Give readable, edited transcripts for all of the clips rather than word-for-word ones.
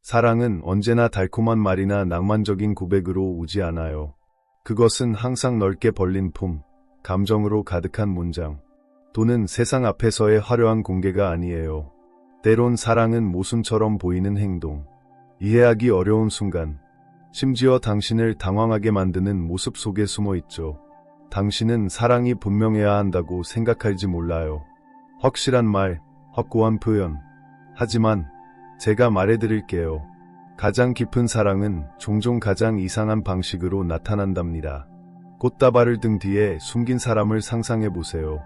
사랑은 언제나 달콤한 말이나 낭만적인 고백으로 오지 않아요. 그것은 항상 넓게 벌린 품, 감정으로 가득한 문장, 또는 세상 앞에서의 화려한 공개가 아니에요. 때론 사랑은 모순처럼 보이는 행동, 이해하기 어려운 순간, 심지어 당신을 당황하게 만드는 모습 속에 숨어 있죠. 당신은 사랑이 분명해야 한다고 생각할지 몰라요. 확실한 말, 확고한 표현. 하지만 제가 말해드릴게요. 가장 깊은 사랑은 종종 가장 이상한 방식으로 나타난답니다. 꽃다발을 등 뒤에 숨긴 사람을 상상해보세요.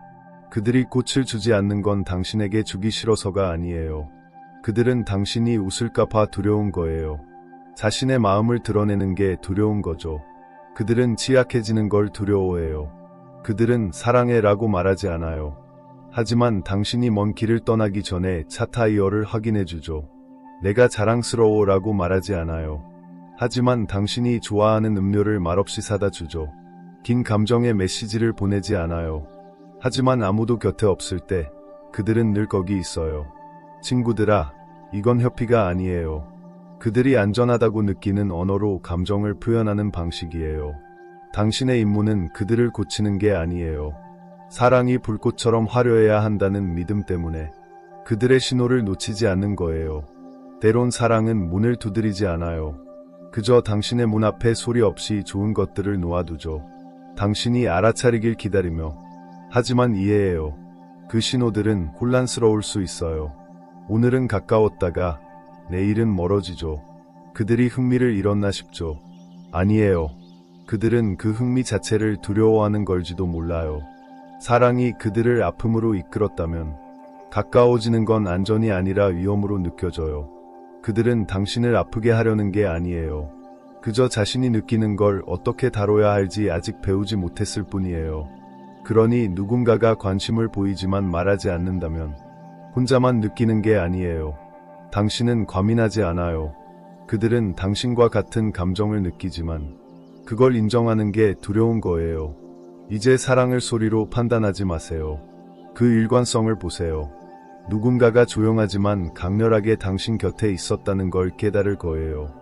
그들이 꽃을 주지 않는 건 당신에게 주기 싫어서가 아니에요. 그들은 당신이 웃을까봐 두려운 거예요. 자신의 마음을 드러내는 게 두려운 거죠. 그들은 취약해지는 걸 두려워해요. 그들은 사랑해라고 말하지 않아요. 하지만 당신이 먼 길을 떠나기 전에 차 타이어를 확인해주죠. 내가 자랑스러워라고 말하지 않아요. 하지만 당신이 좋아하는 음료를 말없이 사다 주죠. 긴 감정의 메시지를 보내지 않아요. 하지만 아무도 곁에 없을 때 그들은 늘 거기 있어요. 친구들아, 이건 협피가 아니에요. 그들이 안전하다고 느끼는 언어로 감정을 표현하는 방식이에요. 당신의 임무는 그들을 고치는 게 아니에요. 사랑이 불꽃처럼 화려해야 한다는 믿음 때문에 그들의 신호를 놓치지 않는 거예요. 때론 사랑은 문을 두드리지 않아요. 그저 당신의 문 앞에 소리 없이 좋은 것들을 놓아두죠. 당신이 알아차리길 기다리며. 하지만 이해해요. 그 신호들은 혼란스러울 수 있어요. 오늘은 가까웠다가 내일은 멀어지죠. 그들이 흥미를 잃었나 싶죠. 아니에요. 그들은 그 흥미 자체를 두려워하는 걸지도 몰라요. 사랑이 그들을 아픔으로 이끌었다면 가까워지는 건 안전이 아니라 위험으로 느껴져요. 그들은 당신을 아프게 하려는 게 아니에요. 그저 자신이 느끼는 걸 어떻게 다뤄야 할지 아직 배우지 못했을 뿐이에요. 그러니 누군가가 관심을 보이지만 말하지 않는다면 혼자만 느끼는 게 아니에요. 당신은 과민하지 않아요. 그들은 당신과 같은 감정을 느끼지만 그걸 인정하는 게 두려운 거예요. 이제 사랑을 소리로 판단하지 마세요. 그 일관성을 보세요. 누군가가 조용하지만 강렬하게 당신 곁에 있었다는 걸 깨달을 거예요.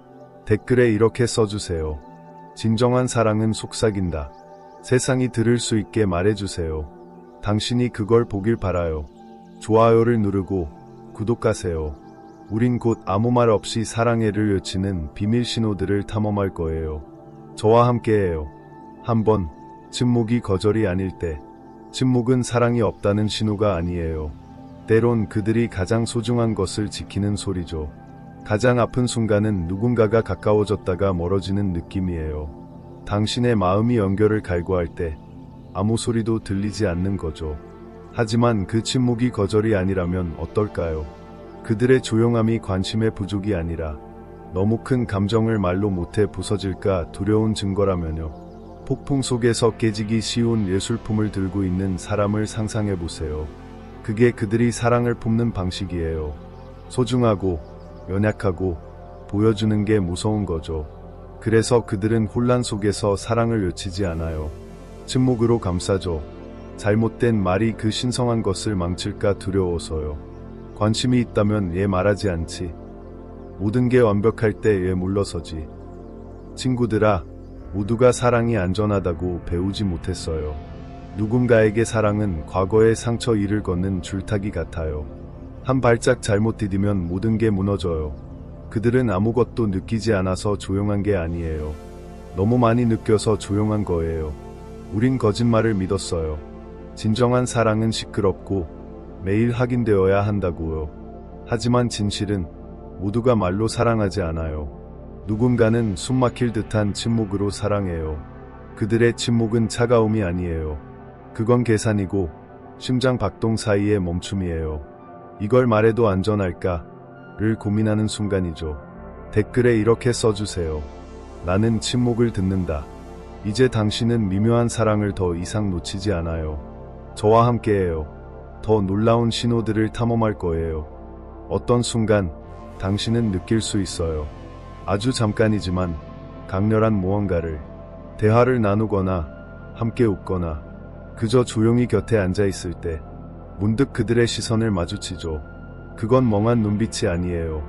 댓글에 이렇게 써주세요. 진정한 사랑은 속삭인다. 세상이 들을 수 있게 말해주세요. 당신이 그걸 보길 바라요. 좋아요를 누르고 구독하세요. 우린 곧 아무 말 없이 사랑해를 외치는 비밀 신호들을 탐험할 거예요. 저와 함께해요. 한번 침묵이 거절이 아닐 때 침묵은 사랑이 없다는 신호가 아니에요. 때론 그들이 가장 소중한 것을 지키는 소리죠. 가장 아픈 순간은 누군가가 가까워졌다가 멀어지는 느낌이에요. 당신의 마음이 연결을 갈구할 때 아무 소리도 들리지 않는 거죠. 하지만 그 침묵이 거절이 아니라면 어떨까요? 그들의 조용함이 관심의 부족이 아니라 너무 큰 감정을 말로 못해 부서질까 두려운 증거라면요. 폭풍 속에서 깨지기 쉬운 예술품을 들고 있는 사람을 상상해보세요. 그게 그들이 사랑을 품는 방식이에요. 소중하고 연약하고 보여주는 게 무서운 거죠. 그래서 그들은 혼란 속에서 사랑을 외치지 않아요. 침묵으로 감싸죠. 잘못된 말이 그 신성한 것을 망칠까 두려워서요. 관심이 있다면 얘 말하지 않지. 모든 게 완벽할 때 얘 물러서지. 친구들아, 모두가 사랑이 안전하다고 배우지 못했어요. 누군가에게 사랑은 과거의 상처 위를 걷는 줄타기 같아요. 한 발짝 잘못 디디면 모든 게 무너져요. 그들은 아무것도 느끼지 않아서 조용한 게 아니에요. 너무 많이 느껴서 조용한 거예요. 우린 거짓말을 믿었어요. 진정한 사랑은 시끄럽고 매일 확인되어야 한다고요. 하지만 진실은 모두가 말로 사랑하지 않아요. 누군가는 숨막힐 듯한 침묵으로 사랑해요. 그들의 침묵은 차가움이 아니에요. 그건 계산이고 심장 박동 사이의 멈춤이에요. 이걸 말해도 안전할까를 고민하는 순간이죠. 댓글에 이렇게 써주세요. 나는 침묵을 듣는다. 이제 당신은 미묘한 사랑을 더 이상 놓치지 않아요. 저와 함께해요. 더 놀라운 신호들을 탐험할 거예요. 어떤 순간 당신은 느낄 수 있어요. 아주 잠깐이지만 강렬한 무언가를. 대화를 나누거나 함께 웃거나 그저 조용히 곁에 앉아있을 때 문득 그들의 시선을 마주치죠. 그건 멍한 눈빛이 아니에요.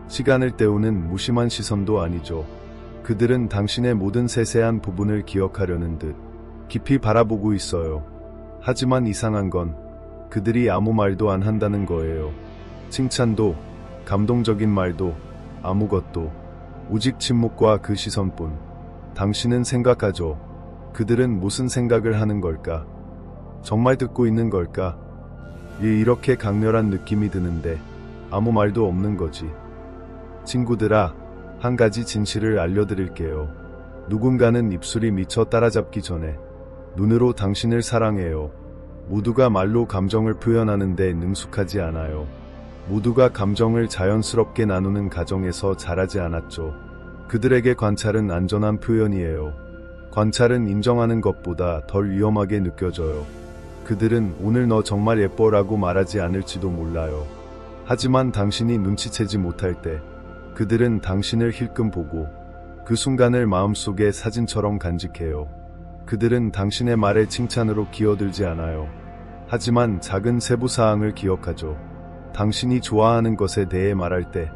시간을 때우는 무심한 시선도 아니죠. 그들은 당신의 모든 세세한 부분을 기억하려는 듯 깊이 바라보고 있어요. 하지만 이상한 건 그들이 아무 말도 안 한다는 거예요. 칭찬도, 감동적인 말도, 아무것도. 오직 침묵과 그 시선뿐. 당신은 생각하죠. 그들은 무슨 생각을 하는 걸까? 정말 듣고 있는 걸까? 이렇게 강렬한 느낌이 드는데 아무 말도 없는 거지. 친구들아, 한 가지 진실을 알려드릴게요. 누군가는 입술이 미쳐 따라잡기 전에 눈으로 당신을 사랑해요. 모두가 말로 감정을 표현하는데 능숙하지 않아요. 모두가 감정을 자연스럽게 나누는 가정에서 자라지 않았죠. 그들에게 관찰은 안전한 표현이에요. 관찰은 인정하는 것보다 덜 위험하게 느껴져요. 그들은 오늘 너 정말 예뻐라고 말하지 않을지도 몰라요. 하지만 당신이 눈치채지 못할 때 그들은 당신을 힐끔 보고 그 순간을 마음속에 사진처럼 간직해요. 그들은 당신의 말에 칭찬으로 기어들지 않아요. 하지만 작은 세부사항을 기억하죠. 당신이 좋아하는 것에 대해 말할 때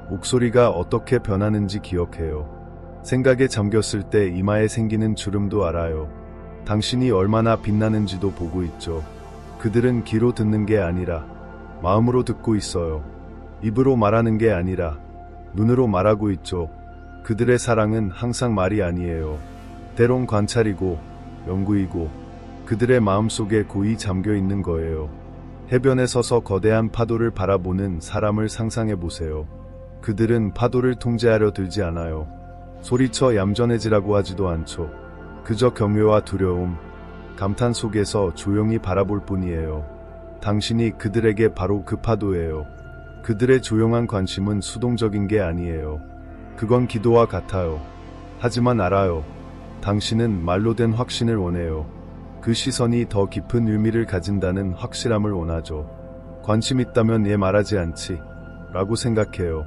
목소리가 어떻게 변하는지 기억해요. 생각에 잠겼을 때 이마에 생기는 주름도 알아요. 당신이 얼마나 빛나는지도 보고 있죠. 그들은 귀로 듣는 게 아니라 마음으로 듣고 있어요. 입으로 말하는 게 아니라 눈으로 말하고 있죠. 그들의 사랑은 항상 말이 아니에요. 때론 관찰이고 연구이고 그들의 마음속에 고이 잠겨 있는 거예요. 해변에 서서 거대한 파도를 바라보는 사람을 상상해 보세요. 그들은 파도를 통제하려 들지 않아요. 소리쳐 얌전해지라고 하지도 않죠. 그저 경외와 두려움, 감탄 속에서 조용히 바라볼 뿐이에요. 당신이 그들에게 바로 그 파도예요. 그들의 조용한 관심은 수동적인 게 아니에요. 그건 기도와 같아요. 하지만 알아요. 당신은 말로 된 확신을 원해요. 그 시선이 더 깊은 의미를 가진다는 확실함을 원하죠. 관심 있다면 얘 말하지 않지 라고 생각해요.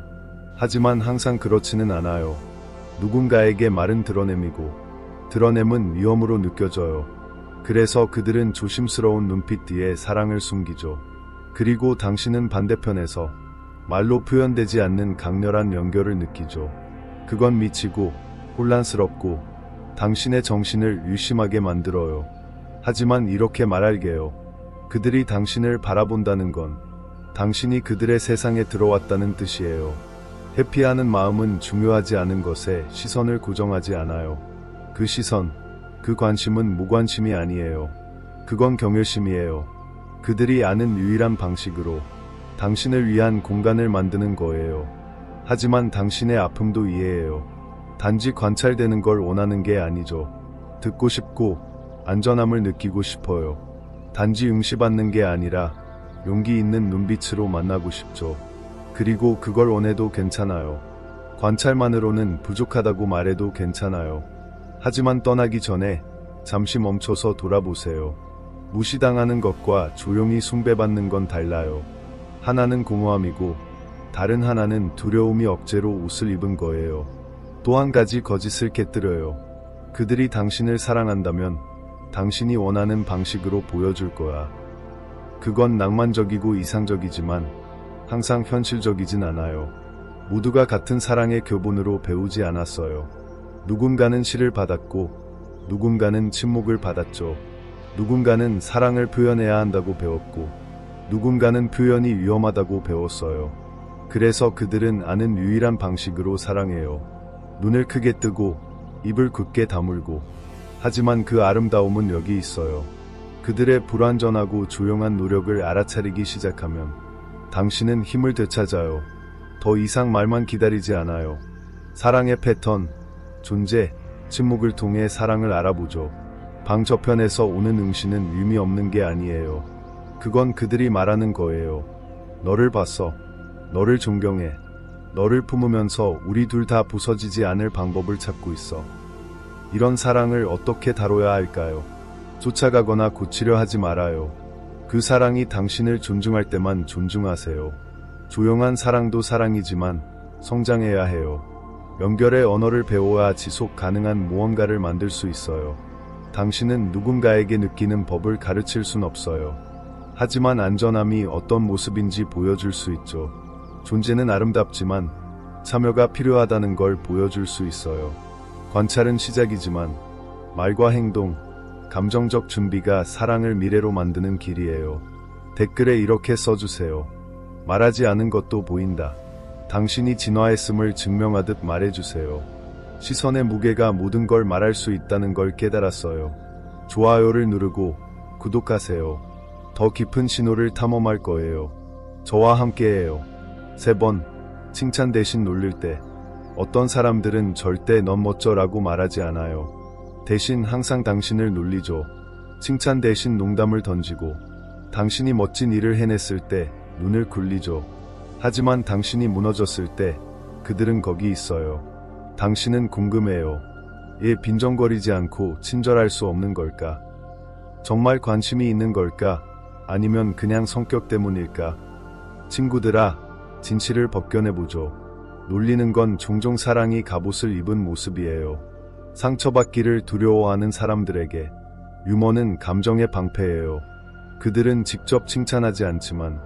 하지만 항상 그렇지는 않아요. 누군가에게 말은 드러냄이고 드러냄은 위험으로 느껴져요. 그래서 그들은 조심스러운 눈빛 뒤에 사랑을 숨기죠. 그리고 당신은 반대편에서 말로 표현되지 않는 강렬한 연결을 느끼죠. 그건 미치고 혼란스럽고 당신의 정신을 의심하게 만들어요. 하지만 이렇게 말할게요. 그들이 당신을 바라본다는 건 당신이 그들의 세상에 들어왔다는 뜻이에요. 회피하는 마음은 중요하지 않은 것에 시선을 고정하지 않아요. 그 시선, 그 관심은 무관심이 아니에요. 그건 경외심이에요. 그들이 아는 유일한 방식으로 당신을 위한 공간을 만드는 거예요. 하지만 당신의 아픔도 이해해요. 단지 관찰되는 걸 원하는 게 아니죠. 듣고 싶고 안전함을 느끼고 싶어요. 단지 응시받는 게 아니라 용기 있는 눈빛으로 만나고 싶죠. 그리고 그걸 원해도 괜찮아요. 관찰만으로는 부족하다고 말해도 괜찮아요. 하지만 떠나기 전에 잠시 멈춰서 돌아보세요. 무시당하는 것과 조용히 숭배받는 건 달라요. 하나는 공허함이고 다른 하나는 두려움이 억제로 옷을 입은 거예요. 또 한 가지 거짓을 깨뜨려요. 그들이 당신을 사랑한다면 당신이 원하는 방식으로 보여줄 거야. 그건 낭만적이고 이상적이지만 항상 현실적이진 않아요. 모두가 같은 사랑의 교본으로 배우지 않았어요. 누군가는 시를 받았고 누군가는 침묵을 받았죠. 누군가는 사랑을 표현해야 한다고 배웠고 누군가는 표현이 위험하다고 배웠어요. 그래서 그들은 아는 유일한 방식으로 사랑해요. 눈을 크게 뜨고 입을 굳게 다물고. 하지만 그 아름다움은 여기 있어요. 그들의 불완전하고 조용한 노력을 알아차리기 시작하면 당신은 힘을 되찾아요. 더 이상 말만 기다리지 않아요. 사랑의 패턴, 존재, 침묵을 통해 사랑을 알아보죠. 방 저편에서 오는 응시는 의미 없는 게 아니에요. 그건 그들이 말하는 거예요. 너를 봤어. 너를 존경해. 너를 품으면서 우리 둘 다 부서지지 않을 방법을 찾고 있어. 이런 사랑을 어떻게 다뤄야 할까요? 쫓아가거나 고치려 하지 말아요. 그 사랑이 당신을 존중할 때만 존중하세요. 조용한 사랑도 사랑이지만 성장해야 해요. 연결의 언어를 배워야 지속 가능한 무언가를 만들 수 있어요. 당신은 누군가에게 느끼는 법을 가르칠 순 없어요. 하지만 안전함이 어떤 모습인지 보여줄 수 있죠. 존재는 아름답지만 참여가 필요하다는 걸 보여줄 수 있어요. 관찰은 시작이지만 말과 행동, 감정적 준비가 사랑을 미래로 만드는 길이에요. 댓글에 이렇게 써주세요. 말하지 않은 것도 보인다. 당신이 진화했음을 증명하듯 말해주세요. 시선의 무게가 모든 걸 말할 수 있다는 걸 깨달았어요. 좋아요를 누르고 구독하세요. 더 깊은 신호를 탐험할 거예요. 저와 함께해요. 3번, 칭찬 대신 놀릴 때. 어떤 사람들은 절대 넌 멋져라고 말하지 않아요. 대신 항상 당신을 놀리죠. 칭찬 대신 농담을 던지고 당신이 멋진 일을 해냈을 때 눈을 굴리죠. 하지만 당신이 무너졌을 때 그들은 거기 있어요. 당신은 궁금해요. 왜 빈정거리지 않고 친절할 수 없는 걸까? 정말 관심이 있는 걸까? 아니면 그냥 성격 때문일까? 친구들아, 진실을 벗겨내보죠. 놀리는 건 종종 사랑이 갑옷을 입은 모습이에요. 상처받기를 두려워하는 사람들에게 유머는 감정의 방패예요. 그들은 직접 칭찬하지 않지만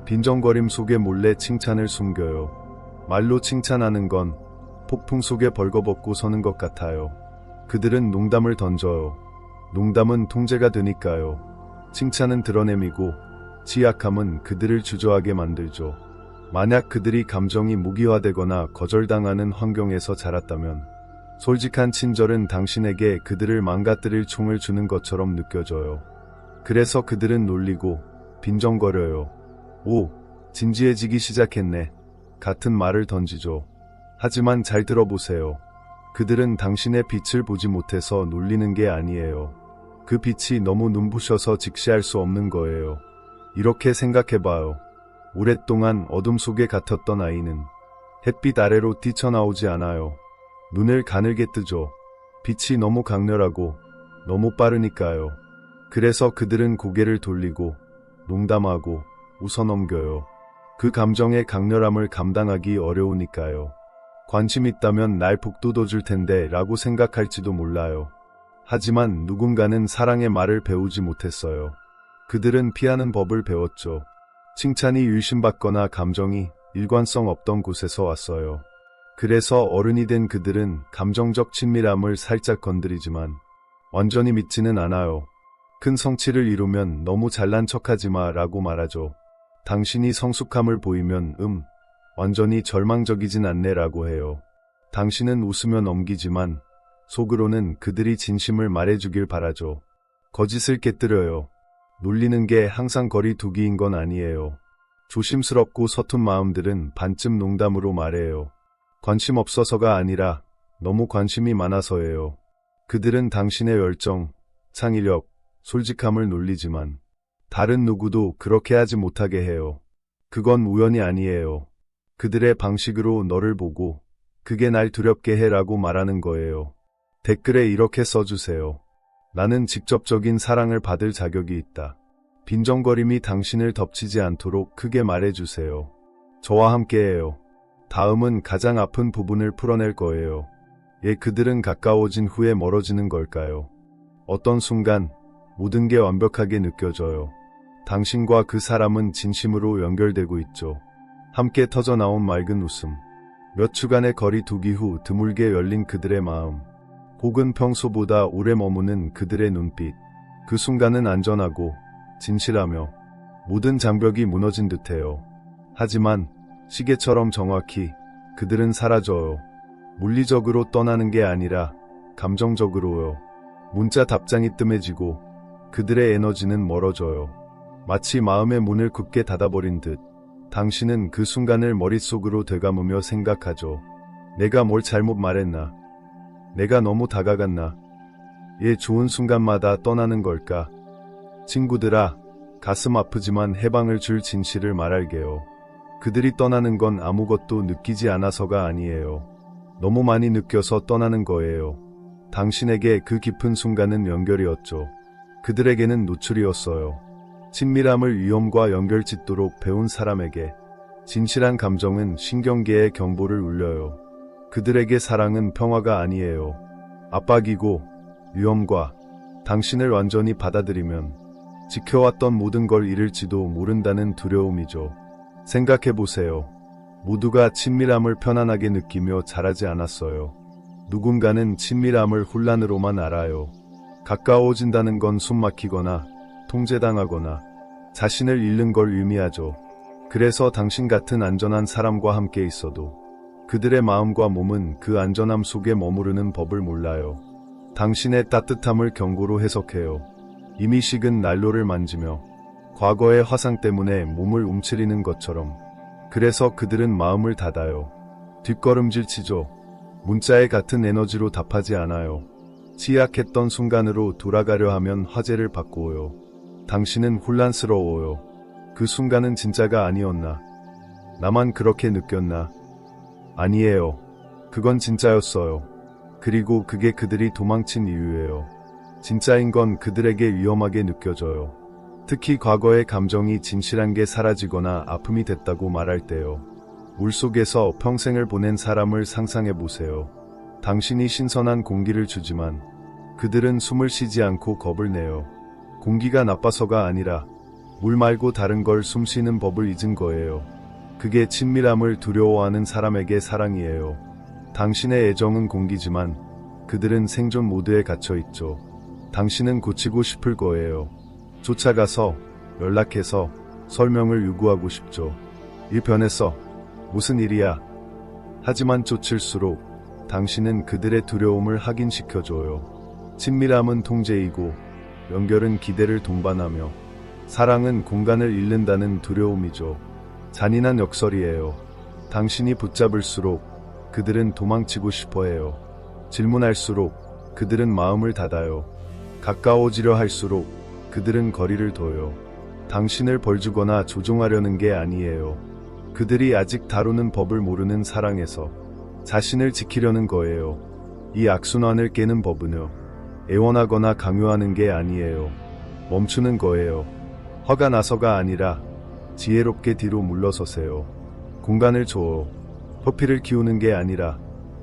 빈정거림 속에 몰래 칭찬을 숨겨요. 말로 칭찬하는 건 폭풍 속에 벌거벗고 서는 것 같아요. 그들은 농담을 던져요. 농담은 통제가 되니까요. 칭찬은 드러냄이고 취약함은 그들을 주저하게 만들죠. 만약 그들이 감정이 무기화되거나 거절당하는 환경에서 자랐다면 솔직한 친절은 당신에게 그들을 망가뜨릴 총을 주는 것처럼 느껴져요. 그래서 그들은 놀리고 빈정거려요. 오, 진지해지기 시작했네. 같은 말을 던지죠. 하지만 잘 들어보세요. 그들은 당신의 빛을 보지 못해서 놀리는 게 아니에요. 그 빛이 너무 눈부셔서 직시할 수 없는 거예요. 이렇게 생각해봐요. 오랫동안 어둠 속에 갇혔던 아이는 햇빛 아래로 뛰쳐나오지 않아요. 눈을 가늘게 뜨죠. 빛이 너무 강렬하고 너무 빠르니까요. 그래서 그들은 고개를 돌리고 농담하고 웃어넘겨요. 그 감정의 강렬함을 감당하기 어려우니까요. 관심 있다면 날 북돋워줄 텐데 라고 생각할지도 몰라요. 하지만 누군가는 사랑의 말을 배우지 못했어요. 그들은 피하는 법을 배웠죠. 칭찬이 의심받거나 감정이 일관성 없던 곳에서 왔어요. 그래서 어른이 된 그들은 감정적 친밀함을 살짝 건드리지만 완전히 믿지는 않아요. 큰 성취를 이루면 너무 잘난 척하지 마 라고 말하죠. 당신이 성숙함을 보이면 완전히 절망적이진 않네 라고 해요. 당신은 웃으며 넘기지만 속으로는 그들이 진심을 말해주길 바라죠. 거짓을 깨뜨려요. 놀리는 게 항상 거리 두기인 건 아니에요. 조심스럽고 서툰 마음들은 반쯤 농담으로 말해요. 관심 없어서가 아니라 너무 관심이 많아서예요. 그들은 당신의 열정, 창의력, 솔직함을 놀리지만 다른 누구도 그렇게 하지 못하게 해요. 그건 우연이 아니에요. 그들의 방식으로 너를 보고 그게 날 두렵게 해라고 말하는 거예요. 댓글에 이렇게 써주세요. 나는 직접적인 사랑을 받을 자격이 있다. 빈정거림이 당신을 덮치지 않도록 크게 말해주세요. 저와 함께해요. 다음은 가장 아픈 부분을 풀어낼 거예요. 그들은 가까워진 후에 멀어지는 걸까요? 어떤 순간 모든 게 완벽하게 느껴져요. 당신과 그 사람은 진심으로 연결되고 있죠. 함께 터져나온 맑은 웃음. 몇 주간의 거리 두기 후 드물게 열린 그들의 마음. 혹은 평소보다 오래 머무는 그들의 눈빛. 그 순간은 안전하고 진실하며 모든 장벽이 무너진 듯해요. 하지만 시계처럼 정확히 그들은 사라져요. 물리적으로 떠나는 게 아니라 감정적으로요. 문자 답장이 뜸해지고 그들의 에너지는 멀어져요. 마치 마음의 문을 굳게 닫아버린 듯 당신은 그 순간을 머릿속으로 되감으며 생각하죠. 내가 뭘 잘못 말했나? 내가 너무 다가갔나? 좋은 순간마다 떠나는 걸까? 친구들아, 가슴 아프지만 해방을 줄 진실을 말할게요. 그들이 떠나는 건 아무것도 느끼지 않아서가 아니에요. 너무 많이 느껴서 떠나는 거예요. 당신에게 그 깊은 순간은 연결이었죠. 그들에게는 노출이었어요. 친밀함을 위험과 연결짓도록 배운 사람에게 진실한 감정은 신경계의 경보를 울려요. 그들에게 사랑은 평화가 아니에요. 압박이고 위험과 당신을 완전히 받아들이면 지켜왔던 모든 걸 잃을지도 모른다는 두려움이죠. 생각해보세요. 모두가 친밀함을 편안하게 느끼며 자라지 않았어요. 누군가는 친밀함을 혼란으로만 알아요. 가까워진다는 건 숨막히거나 통제당하거나 자신을 잃는 걸 의미하죠. 그래서 당신 같은 안전한 사람과 함께 있어도 그들의 마음과 몸은 그 안전함 속에 머무르는 법을 몰라요. 당신의 따뜻함을 경고로 해석해요. 이미 식은 난로를 만지며 과거의 화상 때문에 몸을 움츠리는 것처럼. 그래서 그들은 마음을 닫아요. 뒷걸음질 치죠. 문자에 같은 에너지로 답하지 않아요. 취약했던 순간으로 돌아가려 하면 화제를 바꾸어요. 당신은 혼란스러워요. 그 순간은 진짜가 아니었나? 나만 그렇게 느꼈나? 아니에요. 그건 진짜였어요. 그리고 그게 그들이 도망친 이유예요. 진짜인 건 그들에게 위험하게 느껴져요. 특히 과거의 감정이 진실한 게 사라지거나 아픔이 됐다고 말할 때요. 물속에서 평생을 보낸 사람을 상상해 보세요. 당신이 신선한 공기를 주지만 그들은 숨을 쉬지 않고 겁을 내요. 공기가 나빠서가 아니라 물 말고 다른 걸 숨쉬는 법을 잊은 거예요. 그게 친밀함을 두려워하는 사람에게 사랑이에요. 당신의 애정은 공기지만 그들은 생존 모드에 갇혀 있죠. 당신은 고치고 싶을 거예요. 쫓아가서 연락해서 설명을 요구하고 싶죠. 이 변했어. 무슨 일이야? 하지만 쫓을수록 당신은 그들의 두려움을 확인시켜줘요. 친밀함은 통제이고 연결은 기대를 동반하며 사랑은 공간을 잃는다는 두려움이죠. 잔인한 역설이에요. 당신이 붙잡을수록 그들은 도망치고 싶어해요. 질문할수록 그들은 마음을 닫아요. 가까워지려 할수록 그들은 거리를 둬요. 당신을 벌주거나 조종하려는 게 아니에요. 그들이 아직 다루는 법을 모르는 사랑에서 자신을 지키려는 거예요. 이 악순환을 깨는 법은요. 애원하거나 강요하는 게 아니에요. 멈추는 거예요. 화가 나서가 아니라 지혜롭게 뒤로 물러서세요. 공간을 줘요. 허피를 키우는 게 아니라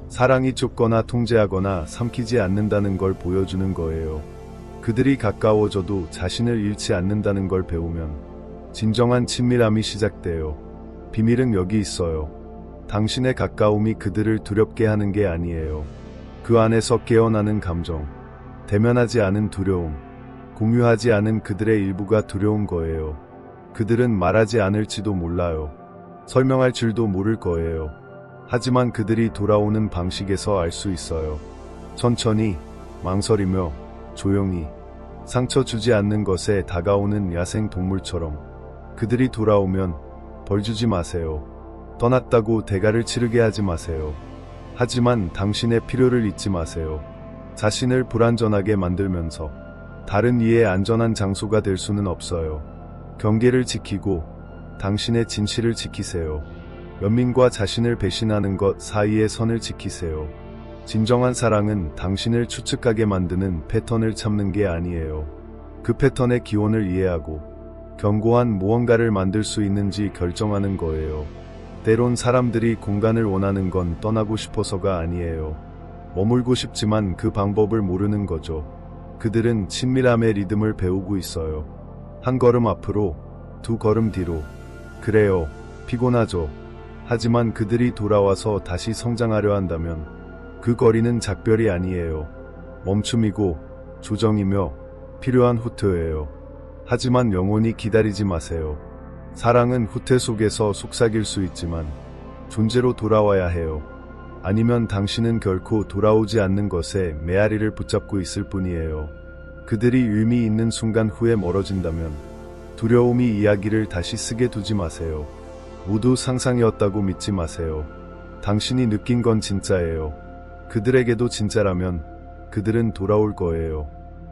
사랑이 쫓거나 통제하거나 삼키지 않는다는 걸 보여주는 거예요. 그들이 가까워져도 자신을 잃지 않는다는 걸 배우면 진정한 친밀함이 시작돼요. 비밀은 여기 있어요. 당신의 가까움이 그들을 두렵게 하는 게 아니에요. 그 안에서 깨어나는 감정, 대면하지 않은 두려움, 공유하지 않은 그들의 일부가 두려운 거예요. 그들은 말하지 않을지도 몰라요. 설명할 줄도 모를 거예요. 하지만 그들이 돌아오는 방식에서 알 수 있어요. 천천히, 망설이며, 조용히, 상처 주지 않는 것에 다가오는 야생 동물처럼. 그들이 돌아오면 벌 주지 마세요. 떠났다고 대가를 치르게 하지 마세요. 하지만 당신의 필요를 잊지 마세요. 자신을 불안전하게 만들면서 다른 이의 안전한 장소가 될 수는 없어요. 경계를 지키고 당신의 진실을 지키세요. 연민과 자신을 배신하는 것 사이의 선을 지키세요. 진정한 사랑은 당신을 추측하게 만드는 패턴을 참는 게 아니에요. 그 패턴의 기원을 이해하고 견고한 무언가를 만들 수 있는지 결정하는 거예요. 때론 사람들이 공간을 원하는 건 떠나고 싶어서가 아니에요. 머물고 싶지만 그 방법을 모르는 거죠. 그들은 친밀함의 리듬을 배우고 있어요. 한 걸음 앞으로, 두 걸음 뒤로. 그래요. 피곤하죠. 하지만 그들이 돌아와서 다시 성장하려 한다면 그 거리는 작별이 아니에요. 멈춤이고 조정이며 필요한 후퇴예요. 하지만 영원히 기다리지 마세요. 사랑은 후퇴 속에서 속삭일 수 있지만 존재로 돌아와야 해요. 아니면 당신은 결코 돌아오지 않는 것에 메아리를 붙잡고 있을 뿐이에요. 그들이 의미 있는 순간 후에 멀어진다면 두려움이 이야기를 다시 쓰게 두지 마세요. 모두 상상이었다고 믿지 마세요. 당신이 느낀 건 진짜예요. 그들에게도 진짜라면 그들은 돌아올 거예요.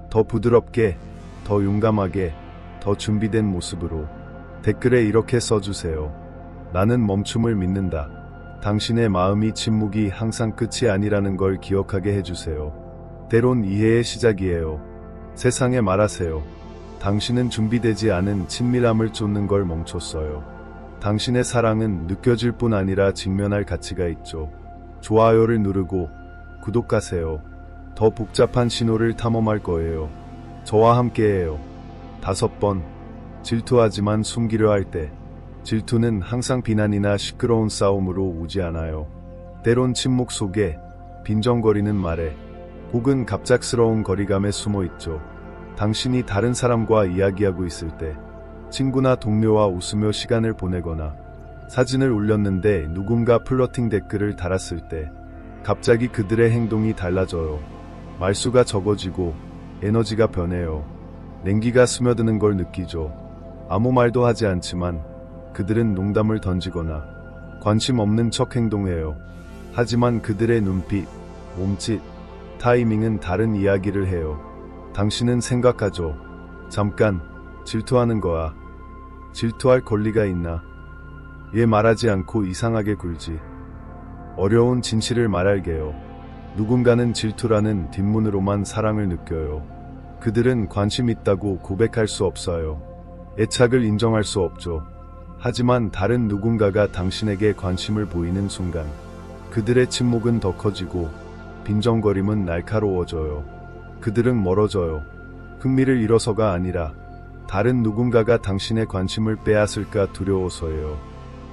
더 부드럽게, 더 용감하게, 더 준비된 모습으로. 댓글에 이렇게 써주세요. 나는 멈춤을 믿는다. 당신의 마음이 침묵이 항상 끝이 아니라는 걸 기억하게 해주세요. 때론 이해의 시작이에요. 세상에 말하세요. 당신은 준비되지 않은 친밀함을 쫓는 걸 멈췄어요. 당신의 사랑은 느껴질 뿐 아니라 직면할 가치가 있죠. 좋아요를 누르고 구독하세요. 더 복잡한 신호를 탐험할 거예요. 저와 함께해요. 5번. 질투하지만 숨기려 할 때. 질투는 항상 비난이나 시끄러운 싸움으로 오지 않아요. 때론 침묵 속에 빈정거리는 말에 혹은 갑작스러운 거리감에 숨어 있죠. 당신이 다른 사람과 이야기하고 있을 때, 친구나 동료와 웃으며 시간을 보내거나 사진을 올렸는데 누군가 플러팅 댓글을 달았을 때 갑자기 그들의 행동이 달라져요. 말수가 적어지고 에너지가 변해요. 냉기가 스며드는 걸 느끼죠. 아무 말도 하지 않지만 그들은 농담을 던지거나 관심 없는 척 행동해요. 하지만 그들의 눈빛, 몸짓, 타이밍은 다른 이야기를 해요. 당신은 생각하죠. 잠깐, 질투하는 거야. 질투할 권리가 있나? 얘 말하지 않고 이상하게 굴지. 어려운 진실을 말할게요. 누군가는 질투라는 뒷문으로만 사랑을 느껴요. 그들은 관심 있다고 고백할 수 없어요. 애착을 인정할 수 없죠. 하지만 다른 누군가가 당신에게 관심을 보이는 순간 그들의 침묵은 더 커지고 빈정거림은 날카로워져요. 그들은 멀어져요. 흥미를 잃어서가 아니라 다른 누군가가 당신의 관심을 빼앗을까 두려워서예요.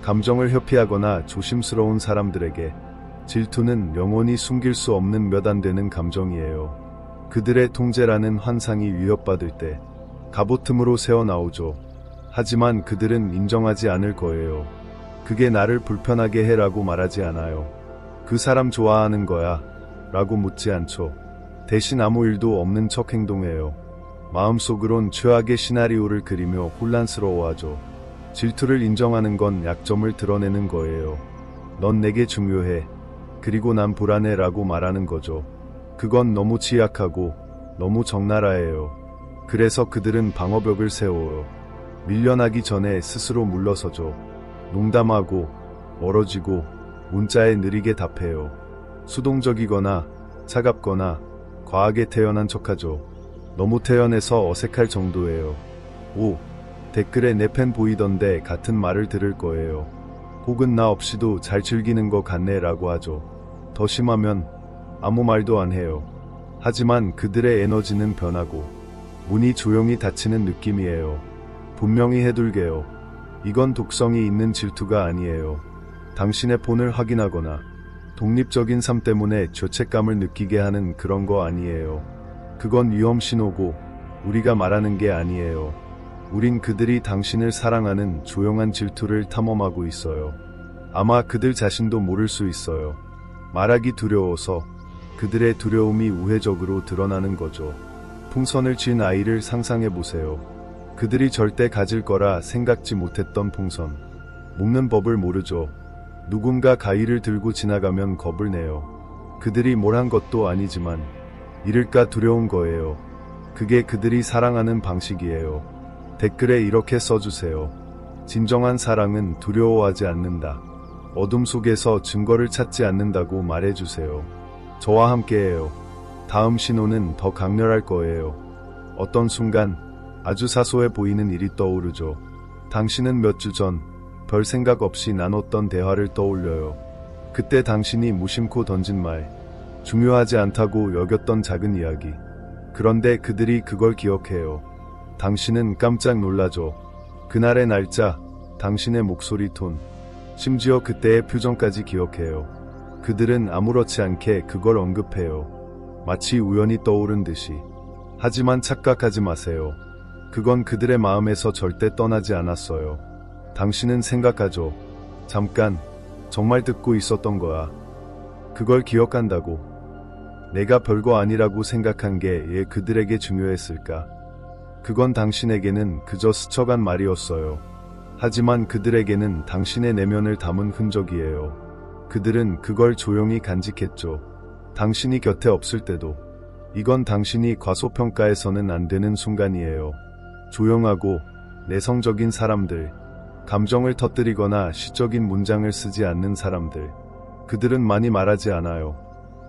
감정을 회피하거나 조심스러운 사람들에게 질투는 영원히 숨길 수 없는 몇 안 되는 감정이에요. 그들의 통제라는 환상이 위협받을 때 갑오틈으로 새어나오죠. 하지만 그들은 인정하지 않을 거예요. 그게 나를 불편하게 해라고 말하지 않아요. 그 사람 좋아하는 거야 라고 묻지 않죠. 대신 아무 일도 없는 척 행동해요. 마음속으론 최악의 시나리오를 그리며 혼란스러워하죠. 질투를 인정하는 건 약점을 드러내는 거예요. 넌 내게 중요해. 그리고 난 불안해 라고 말하는 거죠. 그건 너무 취약하고 너무 적나라해요. 그래서 그들은 방어벽을 세워요. 밀려나기 전에 스스로 물러서죠. 농담하고 멀어지고 문자에 느리게 답해요. 수동적이거나 차갑거나 과하게 태연한 척하죠. 너무 태연해서 어색할 정도예요. 오, 댓글에 내 팬 보이던데 같은 말을 들을 거예요. 혹은 나 없이도 잘 즐기는 거 같네 라고 하죠. 더 심하면 아무 말도 안 해요. 하지만 그들의 에너지는 변하고 문이 조용히 닫히는 느낌이에요. 분명히 해둘게요. 이건 독성이 있는 질투가 아니에요. 당신의 폰을 확인하거나 독립적인 삶 때문에 죄책감을 느끼게 하는 그런 거 아니에요. 그건 위험 신호고 우리가 말하는 게 아니에요. 우린 그들이 당신을 사랑하는 조용한 질투를 탐험하고 있어요. 아마 그들 자신도 모를 수 있어요. 말하기 두려워서 그들의 두려움이 우회적으로 드러나는 거죠. 풍선을 쥔 아이를 상상해 보세요. 그들이 절대 가질 거라 생각지 못했던 풍선. 묶는 법을 모르죠. 누군가 가위를 들고 지나가면 겁을 내요. 그들이 뭘 한 것도 아니지만 잃을까 두려운 거예요. 그게 그들이 사랑하는 방식이에요. 댓글에 이렇게 써주세요. 진정한 사랑은 두려워하지 않는다. 어둠 속에서 증거를 찾지 않는다고 말해주세요. 저와 함께해요. 다음 신호는 더 강렬할 거예요. 어떤 순간 아주 사소해 보이는 일이 떠오르죠. 당신은 몇 주 전 별 생각 없이 나눴던 대화를 떠올려요. 그때 당신이 무심코 던진 말, 중요하지 않다고 여겼던 작은 이야기. 그런데 그들이 그걸 기억해요. 당신은 깜짝 놀라죠. 그날의 날짜, 당신의 목소리 톤, 심지어 그때의 표정까지 기억해요. 그들은 아무렇지 않게 그걸 언급해요. 마치 우연히 떠오른 듯이. 하지만 착각하지 마세요. 그건 그들의 마음에서 절대 떠나지 않았어요. 당신은 생각하죠. 잠깐, 정말 듣고 있었던 거야. 그걸 기억한다고. 내가 별거 아니라고 생각한 게 왜 그들에게 중요했을까? 그건 당신에게는 그저 스쳐간 말이었어요. 하지만 그들에게는 당신의 내면을 담은 흔적이에요. 그들은 그걸 조용히 간직했죠. 당신이 곁에 없을 때도. 이건 당신이 과소평가해서는 안 되는 순간이에요. 조용하고 내성적인 사람들, 감정을 터뜨리거나 시적인 문장을 쓰지 않는 사람들. 그들은 많이 말하지 않아요.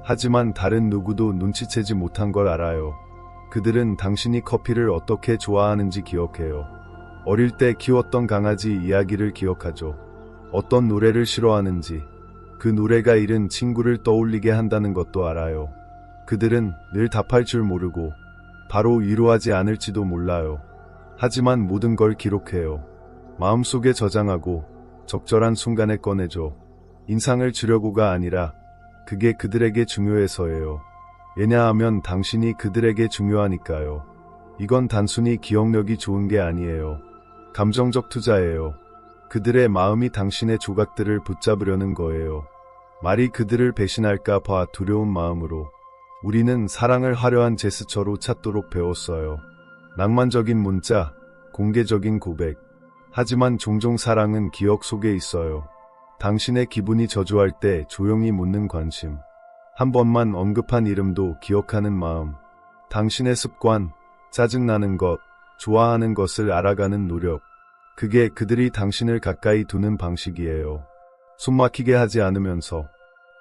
하지만 다른 누구도 눈치채지 못한 걸 알아요. 그들은 당신이 커피를 어떻게 좋아하는지 기억해요. 어릴 때 키웠던 강아지 이야기를 기억하죠. 어떤 노래를 싫어하는지, 그 노래가 잃은 친구를 떠올리게 한다는 것도 알아요. 그들은 늘 답할 줄 모르고 바로 위로하지 않을지도 몰라요. 하지만 모든 걸 기록해요. 마음속에 저장하고 적절한 순간에 꺼내죠. 인상을 주려고가 아니라 그게 그들에게 중요해서예요. 왜냐하면 당신이 그들에게 중요하니까요. 이건 단순히 기억력이 좋은 게 아니에요. 감정적 투자예요. 그들의 마음이 당신의 조각들을 붙잡으려는 거예요. 말이 그들을 배신할까 봐 두려운 마음으로 우리는 사랑을 화려한 제스처로 찾도록 배웠어요. 낭만적인 문자, 공개적인 고백. 하지만 종종 사랑은 기억 속에 있어요. 당신의 기분이 저조할 때 조용히 묻는 관심. 한 번만 언급한 이름도 기억하는 마음. 당신의 습관, 짜증나는 것, 좋아하는 것을 알아가는 노력. 그게 그들이 당신을 가까이 두는 방식이에요. 숨막히게 하지 않으면서.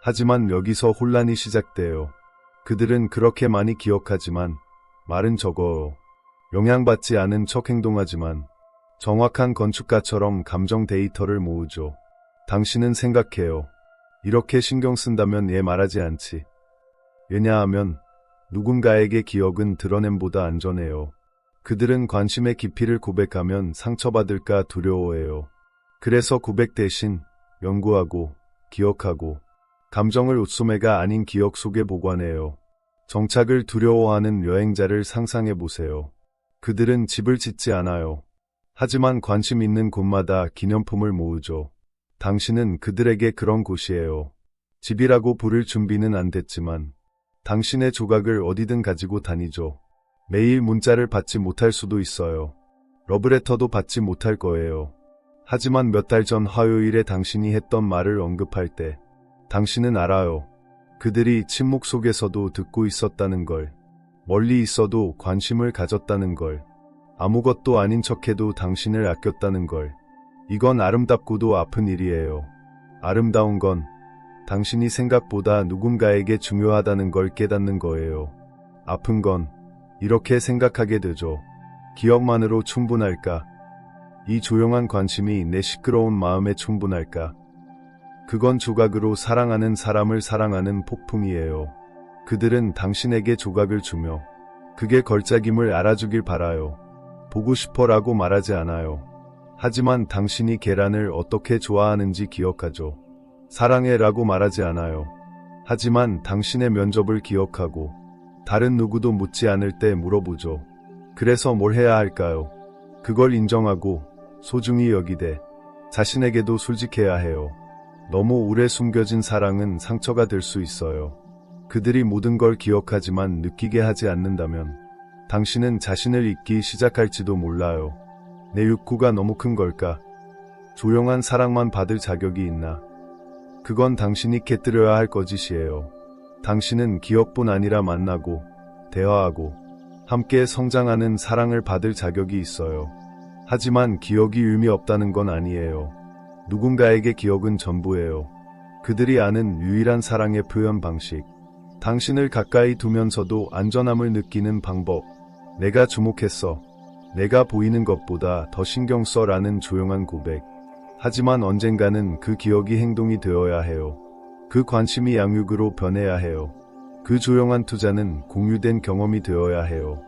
하지만 여기서 혼란이 시작돼요. 그들은 그렇게 많이 기억하지만 말은 적어요. 영향받지 않은 척 행동하지만 정확한 건축가처럼 감정 데이터를 모으죠. 당신은 생각해요. 이렇게 신경 쓴다면 얘 말하지 않지. 왜냐하면 누군가에게 기억은 드러냄보다 안전해요. 그들은 관심의 깊이를 고백하면 상처받을까 두려워해요. 그래서 고백 대신 연구하고 기억하고 감정을 옷소매가 아닌 기억 속에 보관해요. 정착을 두려워하는 여행자를 상상해 보세요. 그들은 집을 짓지 않아요. 하지만 관심 있는 곳마다 기념품을 모으죠. 당신은 그들에게 그런 곳이에요. 집이라고 부를 준비는 안 됐지만 당신의 조각을 어디든 가지고 다니죠. 매일 문자를 받지 못할 수도 있어요. 러브레터도 받지 못할 거예요. 하지만 몇 달 전 화요일에 당신이 했던 말을 언급할 때 당신은 알아요. 그들이 침묵 속에서도 듣고 있었다는 걸. 멀리 있어도 관심을 가졌다는 걸. 아무것도 아닌 척해도 당신을 아꼈다는 걸. 이건 아름답고도 아픈 일이에요. 아름다운 건 당신이 생각보다 누군가에게 중요하다는 걸 깨닫는 거예요. 아픈 건 이렇게 생각하게 되죠. 기억만으로 충분할까? 이 조용한 관심이 내 시끄러운 마음에 충분할까? 그건 조각으로 사랑하는 사람을 사랑하는 폭풍이에요. 그들은 당신에게 조각을 주며 그게 걸작임을 알아주길 바라요. 보고 싶어라고 말하지 않아요. 하지만 당신이 계란을 어떻게 좋아하는지 기억하죠. 사랑해라고 말하지 않아요. 하지만 당신의 면접을 기억하고 다른 누구도 묻지 않을 때 물어보죠. 그래서 뭘 해야 할까요? 그걸 인정하고 소중히 여기되 자신에게도 솔직해야 해요. 너무 오래 숨겨진 사랑은 상처가 될 수 있어요. 그들이 모든 걸 기억하지만 느끼게 하지 않는다면 당신은 자신을 잊기 시작할지도 몰라요. 내 욕구가 너무 큰 걸까? 조용한 사랑만 받을 자격이 있나? 그건 당신이 깨뜨려야 할 거짓이에요. 당신은 기억뿐 아니라 만나고 대화하고 함께 성장하는 사랑을 받을 자격이 있어요. 하지만 기억이 의미 없다는 건 아니에요. 누군가에게 기억은 전부예요. 그들이 아는 유일한 사랑의 표현 방식. 당신을 가까이 두면서도 안전함을 느끼는 방법. 내가 주목했어. 내가 보이는 것보다 더 신경 써라는 조용한 고백. 하지만 언젠가는 그 기억이 행동이 되어야 해요. 그 관심이 양육으로 변해야 해요. 그 조용한 투자는 공유된 경험이 되어야 해요.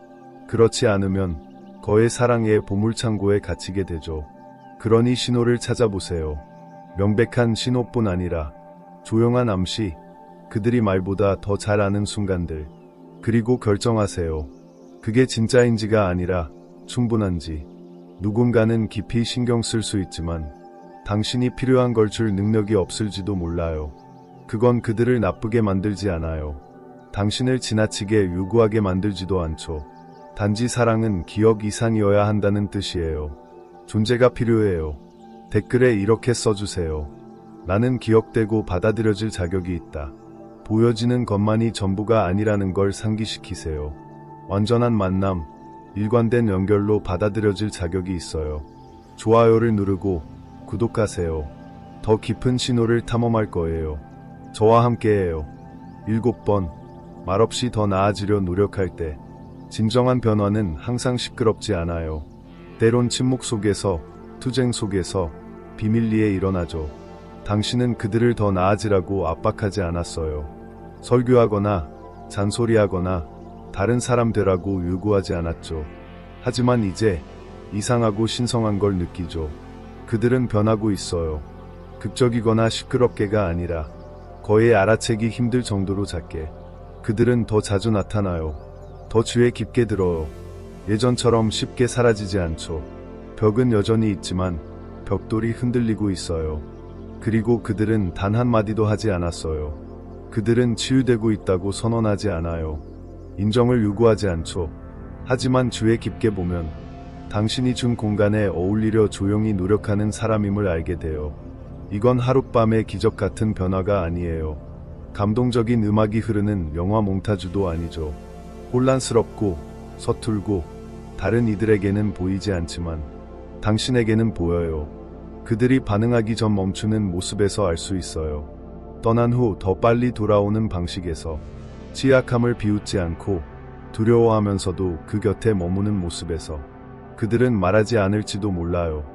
그렇지 않으면 거의 사랑의 보물창고에 갇히게 되죠. 그러니 신호를 찾아보세요. 명백한 신호뿐 아니라 조용한 암시, 그들이 말보다 더 잘 아는 순간들. 그리고 결정하세요. 그게 진짜인지가 아니라 충분한지. 누군가는 깊이 신경 쓸 수 있지만 당신이 필요한 걸 줄 능력이 없을지도 몰라요. 그건 그들을 나쁘게 만들지 않아요. 당신을 지나치게 요구하게 만들지도 않죠. 단지 사랑은 기억 이상이어야 한다는 뜻이에요. 존재가 필요해요. 댓글에 이렇게 써주세요. 나는 기억되고 받아들여질 자격이 있다. 보여지는 것만이 전부가 아니라는 걸 상기시키세요. 완전한 만남, 일관된 연결로 받아들여질 자격이 있어요. 좋아요를 누르고 구독하세요. 더 깊은 신호를 탐험할 거예요. 저와 함께해요. 7번, 말없이 더 나아지려 노력할 때 진정한 변화는 항상 시끄럽지 않아요. 때론 침묵 속에서, 투쟁 속에서 비밀리에 일어나죠. 당신은 그들을 더 나아지라고 압박하지 않았어요. 설교하거나 잔소리하거나 다른 사람 되라고 요구하지 않았죠. 하지만 이제 이상하고 신성한 걸 느끼죠. 그들은 변하고 있어요. 극적이거나 시끄럽게가 아니라 거의 알아채기 힘들 정도로 작게. 그들은 더 자주 나타나요. 더 주에 깊게 들어요. 예전처럼 쉽게 사라지지 않죠. 벽은 여전히 있지만 벽돌이 흔들리고 있어요. 그리고 그들은 단 한마디도 하지 않았어요. 그들은 치유되고 있다고 선언하지 않아요. 인정을 요구하지 않죠. 하지만 주에 깊게 보면 당신이 준 공간에 어울리려 조용히 노력하는 사람임을 알게 돼요. 이건 하룻밤의 기적 같은 변화가 아니에요. 감동적인 음악이 흐르는 영화 몽타주도 아니죠. 혼란스럽고 서툴고 다른 이들에게는 보이지 않지만 당신에게는 보여요. 그들이 반응하기 전 멈추는 모습에서 알 수 있어요. 떠난 후 더 빨리 돌아오는 방식에서 취약함을 비웃지 않고 두려워하면서도 그 곁에 머무는 모습에서 그들은 말하지 않을지도 몰라요.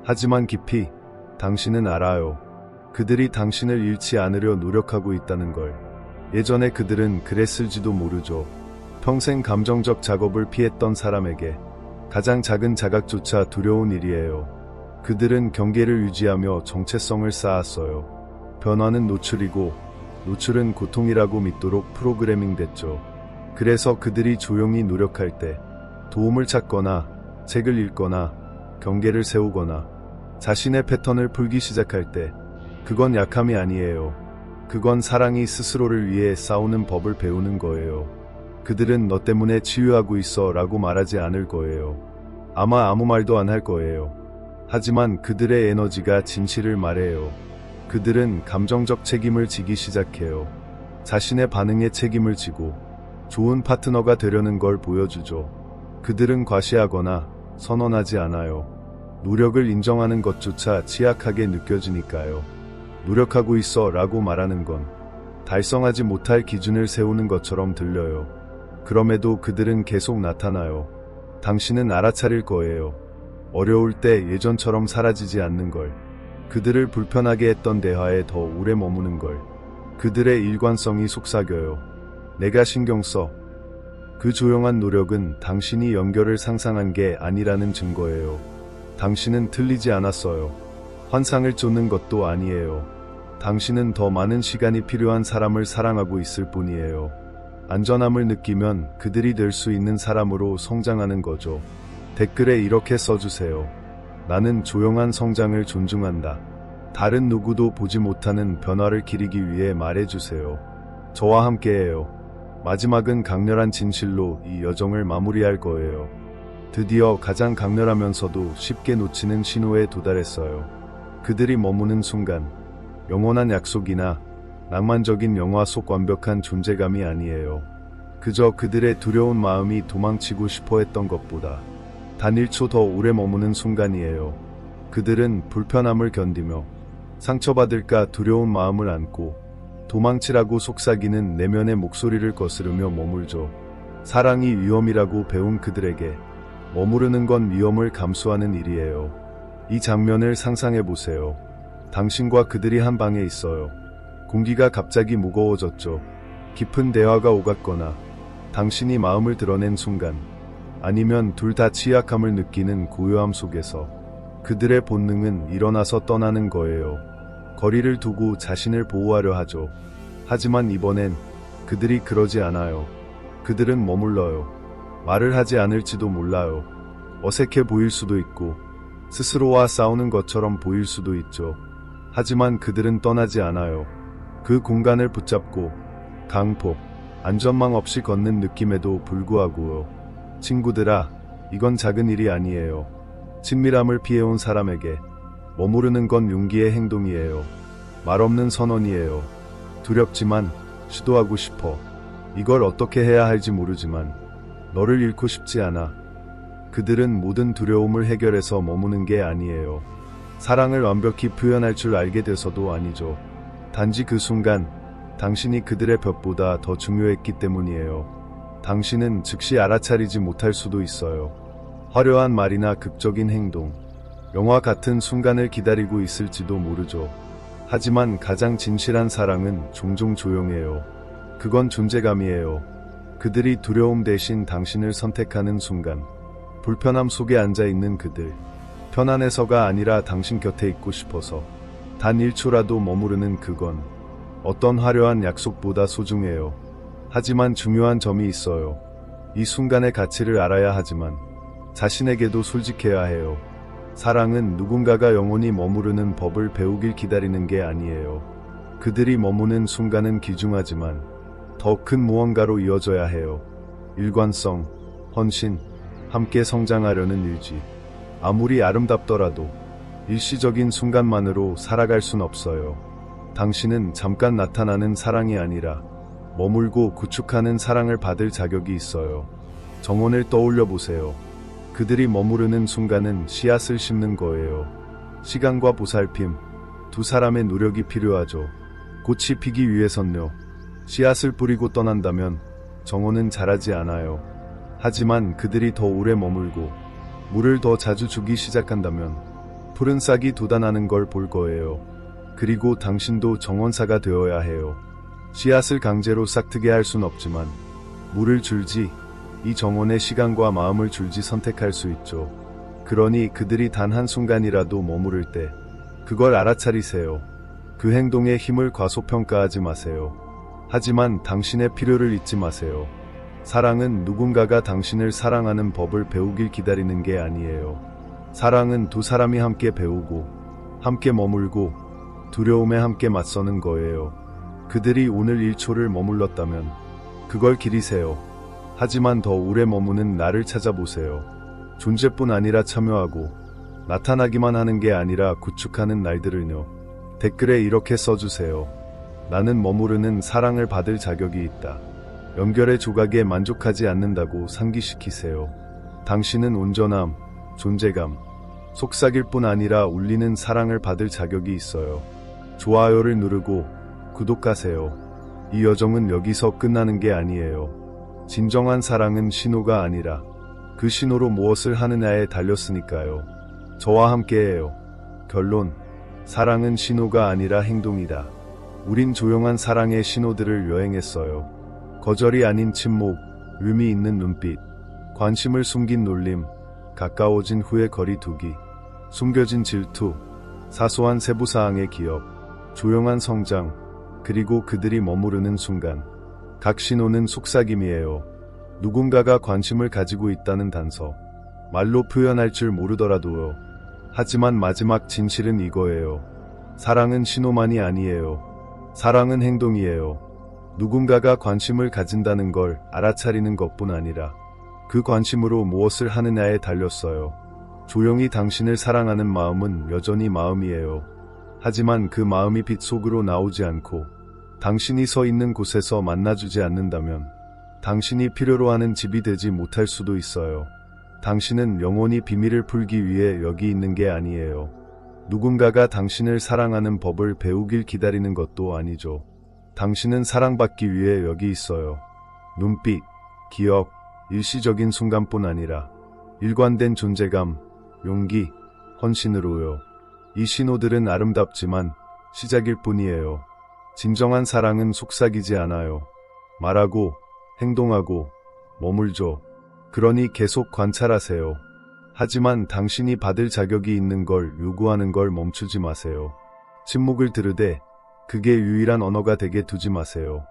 하지만 깊이 당신은 알아요. 그들이 당신을 잃지 않으려 노력하고 있다는 걸. 예전에 그들은 그랬을지도 모르죠. 평생 감정적 작업을 피했던 사람에게 가장 작은 자각조차 두려운 일이에요. 그들은 경계를 유지하며 정체성을 쌓았어요. 변화는 노출이고 노출은 고통이라고 믿도록 프로그래밍 됐죠. 그래서 그들이 조용히 노력할 때 도움을 찾거나 책을 읽거나 경계를 세우거나 자신의 패턴을 풀기 시작할 때 그건 약함이 아니에요. 그건 사랑이 스스로를 위해 싸우는 법을 배우는 거예요. 그들은 너 때문에 치유하고 있어 라고 말하지 않을 거예요. 아마 아무 말도 안 할 거예요. 하지만 그들의 에너지가 진실을 말해요. 그들은 감정적 책임을 지기 시작해요. 자신의 반응에 책임을 지고 좋은 파트너가 되려는 걸 보여주죠. 그들은 과시하거나 선언하지 않아요. 노력을 인정하는 것조차 취약하게 느껴지니까요. 노력하고 있어 라고 말하는 건 달성하지 못할 기준을 세우는 것처럼 들려요. 그럼에도 그들은 계속 나타나요. 당신은 알아차릴 거예요. 어려울 때 예전처럼 사라지지 않는 걸. 그들을 불편하게 했던 대화에 더 오래 머무는 걸. 그들의 일관성이 속삭여요. 내가 신경 써. 그 조용한 노력은 당신이 연결을 상상한 게 아니라는 증거예요. 당신은 틀리지 않았어요. 환상을 쫓는 것도 아니에요. 당신은 더 많은 시간이 필요한 사람을 사랑하고 있을 뿐이에요. 안전함을 느끼면 그들이 될 수 있는 사람으로 성장하는 거죠. 댓글에 이렇게 써주세요. 나는 조용한 성장을 존중한다. 다른 누구도 보지 못하는 변화를 기리기 위해 말해주세요. 저와 함께해요. 마지막은 강렬한 진실로 이 여정을 마무리할 거예요. 드디어 가장 강렬하면서도 쉽게 놓치는 신호에 도달했어요. 그들이 머무는 순간, 영원한 약속이나 낭만적인 영화 속 완벽한 존재감이 아니에요. 그저 그들의 두려운 마음이 도망치고 싶어 했던 것보다 단 1초 더 오래 머무는 순간이에요. 그들은 불편함을 견디며 상처받을까 두려운 마음을 안고 도망치라고 속삭이는 내면의 목소리를 거스르며 머물죠. 사랑이 위험이라고 배운 그들에게 머무르는 건 위험을 감수하는 일이에요. 이 장면을 상상해보세요. 당신과 그들이 한 방에 있어요. 공기가 갑자기 무거워졌죠. 깊은 대화가 오갔거나 당신이 마음을 드러낸 순간, 아니면 둘 다 취약함을 느끼는 고요함 속에서 그들의 본능은 일어나서 떠나는 거예요. 거리를 두고 자신을 보호하려 하죠. 하지만 이번엔 그들이 그러지 않아요. 그들은 머물러요. 말을 하지 않을지도 몰라요. 어색해 보일 수도 있고 스스로와 싸우는 것처럼 보일 수도 있죠. 하지만 그들은 떠나지 않아요. 그 공간을 붙잡고 강폭, 안전망 없이 걷는 느낌에도 불구하고요. 친구들아, 이건 작은 일이 아니에요. 친밀함을 피해온 사람에게 머무르는 건 용기의 행동이에요. 말없는 선언이에요. 두렵지만 시도하고 싶어. 이걸 어떻게 해야 할지 모르지만 너를 잃고 싶지 않아. 그들은 모든 두려움을 해결해서 머무는 게 아니에요. 사랑을 완벽히 표현할 줄 알게 돼서도 아니죠. 단지 그 순간 당신이 그들의 벽보다 더 중요했기 때문이에요. 당신은 즉시 알아차리지 못할 수도 있어요. 화려한 말이나 극적인 행동, 영화 같은 순간을 기다리고 있을지도 모르죠. 하지만 가장 진실한 사랑은 종종 조용해요. 그건 존재감이에요. 그들이 두려움 대신 당신을 선택하는 순간, 불편함 속에 앉아있는 그들, 편안해서가 아니라 당신 곁에 있고 싶어서. 단 1초라도 머무르는 그건 어떤 화려한 약속보다 소중해요. 하지만 중요한 점이 있어요. 이 순간의 가치를 알아야 하지만 자신에게도 솔직해야 해요. 사랑은 누군가가 영원히 머무르는 법을 배우길 기다리는 게 아니에요. 그들이 머무는 순간은 귀중하지만 더 큰 무언가로 이어져야 해요. 일관성, 헌신, 함께 성장하려는 의지. 아무리 아름답더라도 일시적인 순간만으로 살아갈 순 없어요. 당신은 잠깐 나타나는 사랑이 아니라 머물고 구축하는 사랑을 받을 자격이 있어요. 정원을 떠올려 보세요. 그들이 머무르는 순간은 씨앗을 심는 거예요. 시간과 보살핌, 두 사람의 노력이 필요하죠. 꽃이 피기 위해선요. 씨앗을 뿌리고 떠난다면 정원은 자라지 않아요. 하지만 그들이 더 오래 머물고 물을 더 자주 주기 시작한다면 푸른 싹이 돋아나는 걸 볼 거예요. 그리고 당신도 정원사가 되어야 해요. 씨앗을 강제로 싹트게 할 순 없지만 물을 줄지 이 정원의 시간과 마음을 줄지 선택할 수 있죠. 그러니 그들이 단 한순간이라도 머무를 때 그걸 알아차리세요. 그 행동의 힘을 과소평가하지 마세요. 하지만 당신의 필요를 잊지 마세요. 사랑은 누군가가 당신을 사랑하는 법을 배우길 기다리는 게 아니에요. 사랑은 두 사람이 함께 배우고 함께 머물고 두려움에 함께 맞서는 거예요. 그들이 오늘 1초를 머물렀다면 그걸 기리세요. 하지만 더 오래 머무는 나를 찾아보세요. 존재뿐 아니라 참여하고 나타나기만 하는 게 아니라 구축하는 날들을요. 댓글에 이렇게 써주세요. 나는 머무르는 사랑을 받을 자격이 있다. 연결의 조각에 만족하지 않는다고 상기시키세요. 당신은 온전함, 존재감, 속삭일 뿐 아니라 울리는 사랑을 받을 자격이 있어요. 좋아요를 누르고 구독하세요. 이 여정은 여기서 끝나는 게 아니에요. 진정한 사랑은 신호가 아니라 그 신호로 무엇을 하느냐에 달렸으니까요. 저와 함께해요. 결론, 사랑은 신호가 아니라 행동이다. 우린 조용한 사랑의 신호들을 여행했어요. 거절이 아닌 침묵, 의미 있는 눈빛, 관심을 숨긴 놀림, 가까워진 후의 거리 두기, 숨겨진 질투, 사소한 세부사항의 기억, 조용한 성장, 그리고 그들이 머무르는 순간. 각 신호는 속삭임이에요. 누군가가 관심을 가지고 있다는 단서. 말로 표현할 줄 모르더라도요. 하지만 마지막 진실은 이거예요. 사랑은 신호만이 아니에요. 사랑은 행동이에요. 누군가가 관심을 가진다는 걸 알아차리는 것뿐 아니라 그 관심으로 무엇을 하느냐에 달렸어요. 조용히 당신을 사랑하는 마음은 여전히 마음이에요. 하지만 그 마음이 빛 속으로 나오지 않고 당신이 서 있는 곳에서 만나주지 않는다면 당신이 필요로 하는 집이 되지 못할 수도 있어요. 당신은 영원히 비밀을 풀기 위해 여기 있는 게 아니에요. 누군가가 당신을 사랑하는 법을 배우길 기다리는 것도 아니죠. 당신은 사랑받기 위해 여기 있어요. 눈빛, 기억, 일시적인 순간뿐 아니라 일관된 존재감, 용기, 헌신으로요. 이 신호들은 아름답지만 시작일 뿐이에요. 진정한 사랑은 속삭이지 않아요. 말하고, 행동하고, 머물죠. 그러니 계속 관찰하세요. 하지만 당신이 받을 자격이 있는 걸 요구하는 걸 멈추지 마세요. 침묵을 들으되 그게 유일한 언어가 되게 두지 마세요.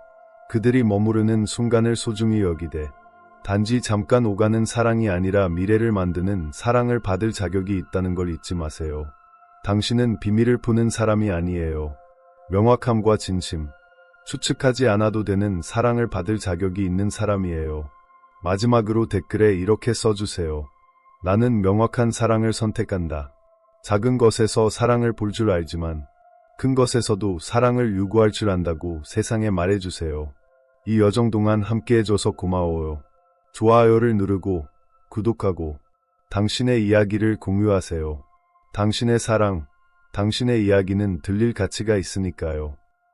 그들이 머무르는 순간을 소중히 여기되 단지 잠깐 오가는 사랑이 아니라 미래를 만드는 사랑을 받을 자격이 있다는 걸 잊지 마세요. 당신은 비밀을 푸는 사람이 아니에요. 명확함과 진심, 추측하지 않아도 되는 사랑을 받을 자격이 있는 사람이에요. 마지막으로 댓글에 이렇게 써주세요. 나는 명확한 사랑을 선택한다. 작은 것에서 사랑을 볼 줄 알지만 큰 것에서도 사랑을 요구할 줄 안다고 세상에 말해주세요. 이 여정 동안 함께해줘서 고마워요. 좋아요를 누르고 구독하고 당신의 이야기를 공유하세요. 당신의 사랑, 당신의 이야기는 들릴 가치가 있으니까요.